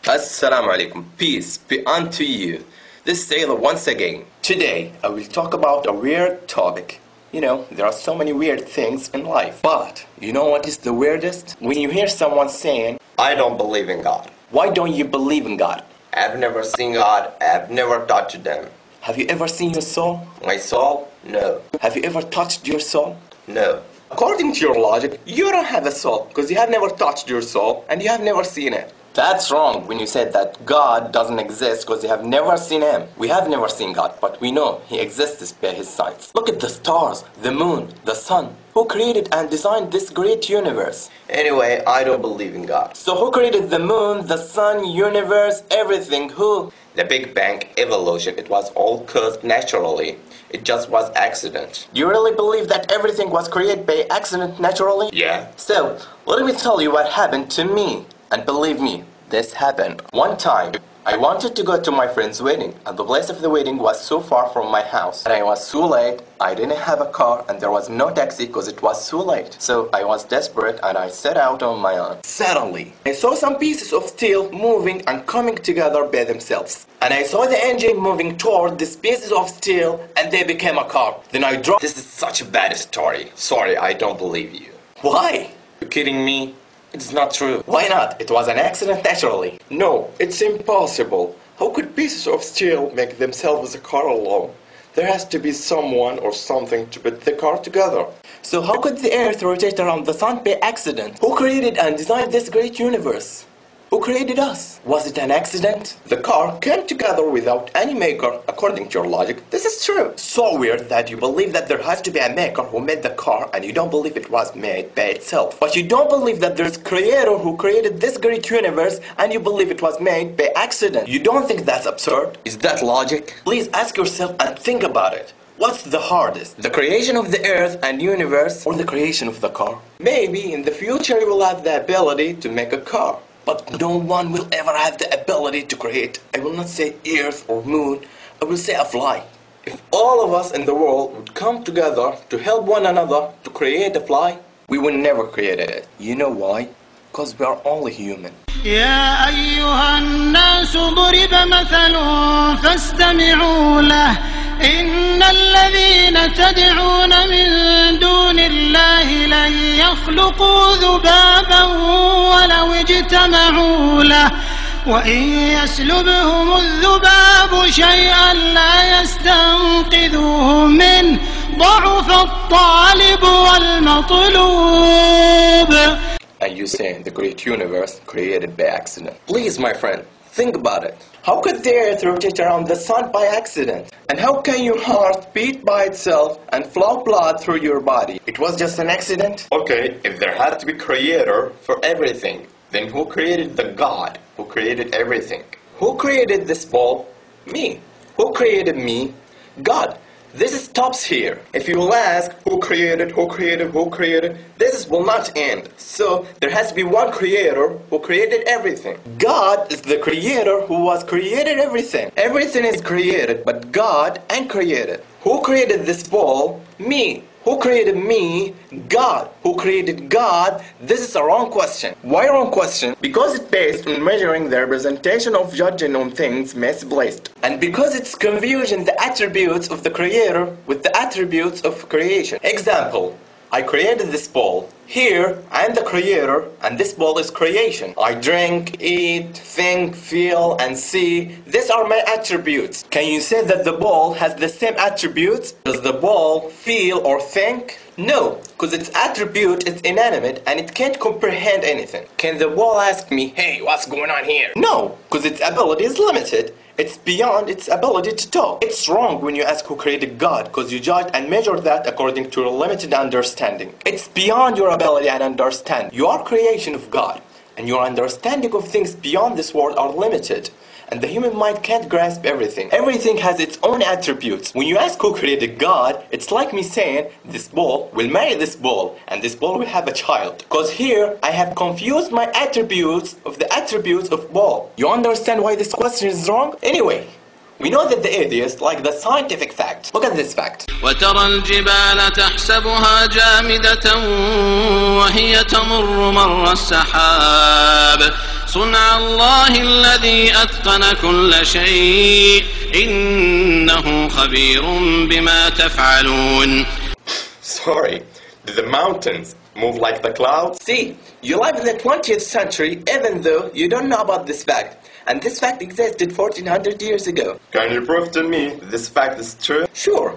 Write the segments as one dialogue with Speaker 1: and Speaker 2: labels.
Speaker 1: Assalamu alaikum. Peace be unto you. This is Taylor once again. Today, I will talk about a weird topic. You know, there are so many weird things in life. But, you know what is the weirdest? When you hear someone saying, I don't believe in God. Why don't you believe in God?
Speaker 2: I've never seen God. I've never touched them.
Speaker 1: Have you ever seen your soul?
Speaker 2: My soul? No.
Speaker 1: Have you ever touched your soul?
Speaker 2: No.
Speaker 1: According to your logic, you don't have a soul because you have never touched your soul and you have never seen it. That's wrong when you said that God doesn't exist because you have never seen Him. We have never seen God, but we know He exists by His signs. Look at the stars, the moon, the sun. Who created and designed this great universe?
Speaker 2: Anyway, I don't believe in God.
Speaker 1: So who created the moon, the sun, universe, everything? Who?
Speaker 2: The Big Bang, evolution, it was all caused naturally. It just was accident.
Speaker 1: You really believe that everything was created by accident naturally?
Speaker 2: Yeah.
Speaker 1: So, let me tell you what happened to me. And believe me, this happened. One time, I wanted to go to my friend's wedding, and the place of the wedding was so far from my house. And I was so late, I didn't have a car, and there was no taxi because it was so late. So I was desperate, and I set out on my own. Suddenly, I saw some pieces of steel moving and coming together by themselves. And I saw the engine moving toward these pieces of steel, and they became a car. Then I dropped.
Speaker 2: This is such a bad story. Sorry, I don't believe you.
Speaker 1: Why?
Speaker 2: You kidding me? It's not true.
Speaker 1: Why not? It was an accident naturally.
Speaker 3: No, it's impossible. How could pieces of steel make themselves a car alone? There has to be someone or something to put the car together.
Speaker 1: So how could the earth rotate around the sun by accident? Who created and designed this great universe? Who created us? Was it an accident?
Speaker 3: The car came together without any maker, according to your logic.
Speaker 1: This is true. So weird that you believe that there has to be a maker who made the car and you don't believe it was made by itself. But you don't believe that there's a creator who created this great universe and you believe it was made by accident. You don't think that's absurd?
Speaker 2: Is that logic?
Speaker 1: Please ask yourself and think about it. What's the hardest? The creation of the earth and universe or the creation of the car?
Speaker 3: Maybe in the future you will have the ability to make a car.
Speaker 1: But no one will ever have the ability to create. I will not say earth or moon, I will say a fly.
Speaker 3: If all of us in the world would come together to help one another to create a fly,
Speaker 1: we would never create it. You know why? Because we are only human.
Speaker 4: يا أيها الناس ضرب مثل فاستمعوا له إن الذين تدعون من دون الله لن يخلقوا ذبابا ولو اجتمعوا له وإن يسلبهم الذباب شيئا لا يستنقذوه منه ضعف الطالب والمطلوب.
Speaker 1: And you say the great universe created by accident. Please, my friend, think about it. How could the earth rotate around the sun by accident? And how can your heart beat by itself and flow blood through your body? It was just an accident?
Speaker 2: Okay, if there had to be creator for everything, then who created the God who created everything?
Speaker 1: Who created this ball? Me. Who created me? God. This stops here. If you will ask who created, this will not end. So there has to be one creator who created everything. God is the creator who was created everything. Everything is created, but God ain't created. Who created this ball? Me. Who created me? God. Who created God? This is a wrong question. Why wrong question? Because it's based on measuring the representation of judging on things misplaced. And because it's confusing the attributes of the creator with the attributes of creation. Example. I created this ball. Here, I am the creator, and this ball is creation. I drink, eat, think, feel, and see. These are my attributes. Can you say that the ball has the same attributes? Does the ball feel or think? No, because its attribute is inanimate and it can't comprehend anything. Can the ball ask me, hey, what's going on here? No, because its ability is limited. It's beyond its ability to talk. It's wrong when you ask who created God, because you judge and measure that according to your limited understanding. It's beyond your ability and understanding. You are creation of God, and your understanding of things beyond this world are limited. And the human mind can't grasp everything. Everything has its own attributes. When you ask who created God, it's like me saying, this ball will marry this ball, and this ball will have a child. Because here, I have confused my attributes of the attributes of ball. You understand why this question is wrong? Anyway, we know that the atheists like the scientific fact. Look at this fact.
Speaker 4: وترى الجبال تحسبها جامدة وهي تمر مر السحاب صنع الله الذي أتقن كل شيء إنه خبير بما تفعلون.
Speaker 2: Sorry, did the mountains move like the clouds?
Speaker 1: See, you live in the 20th century even though you don't know about this fact. And this fact existed 1400 years ago.
Speaker 2: Can you prove to me this fact is true?
Speaker 1: Sure.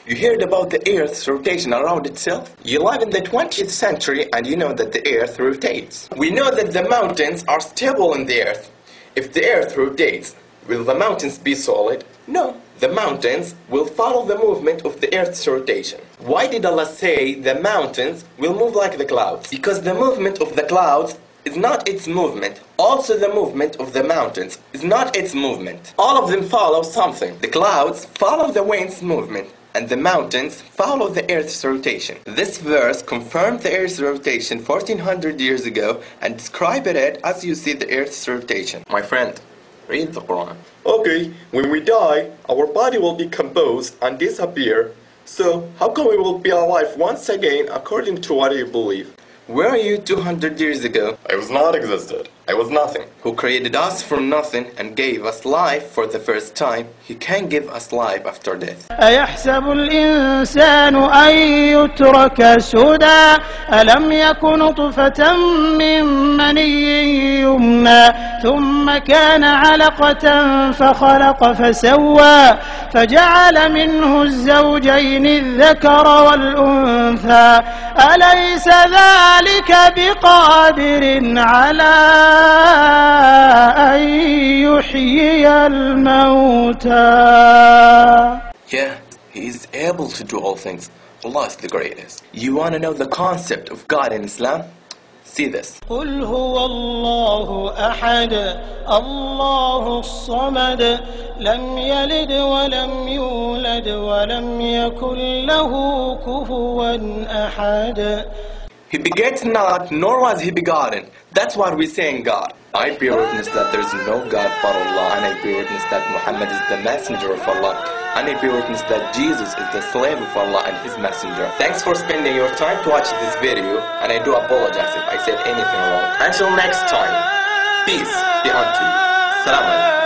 Speaker 1: You heard about the Earth's rotation around itself? You live in the 20th century and you know that the Earth rotates. We know that the mountains are stable in the Earth. If the Earth rotates, will the mountains be solid? No. The mountains will follow the movement of the Earth's rotation. Why did Allah say the mountains will move like the clouds? Because the movement of the clouds is not its movement. Also the movement of the mountains is not its movement. All of them follow something. The clouds follow the wind's movement, and the mountains follow the Earth's rotation. This verse confirmed the Earth's rotation 1400 years ago and described it as you see the Earth's rotation. My friend, read the Quran.
Speaker 3: Okay, when we die, our body will decompose and disappear. So, how come we will be alive once again according to what you believe?
Speaker 1: Where are you 200 years ago?
Speaker 2: I was not existed. I was nothing.
Speaker 1: Who created us from nothing and gave us life for the first time, He can give us life after death.
Speaker 4: أيحسب الإنسان أن يترك سدى ألم يك نطفة من مني يمنى ثم كان علقة فخلق فسوى فجعل منه الزوجين الذكر والأنثى أليس ذلك بقادر على أن يحيي الموتى.
Speaker 1: Yeah, He is able to do all things. Allah is the greatest. You want to know the concept of God in Islam? See this.
Speaker 4: قل هو الله أحد الله الصمد لم يلد ولم يولد ولم يكن له كفوا أحد.
Speaker 1: He begets not, nor was He begotten. That's what we say in God. I bear witness that there is no God but Allah, and I bear witness that Muhammad is the messenger of Allah, and I bear witness that Jesus is the slave of Allah and His messenger. Thanks for spending your time to watch this video, and I do apologize if I said anything wrong. Until next time, peace be unto you. Salam alaikum.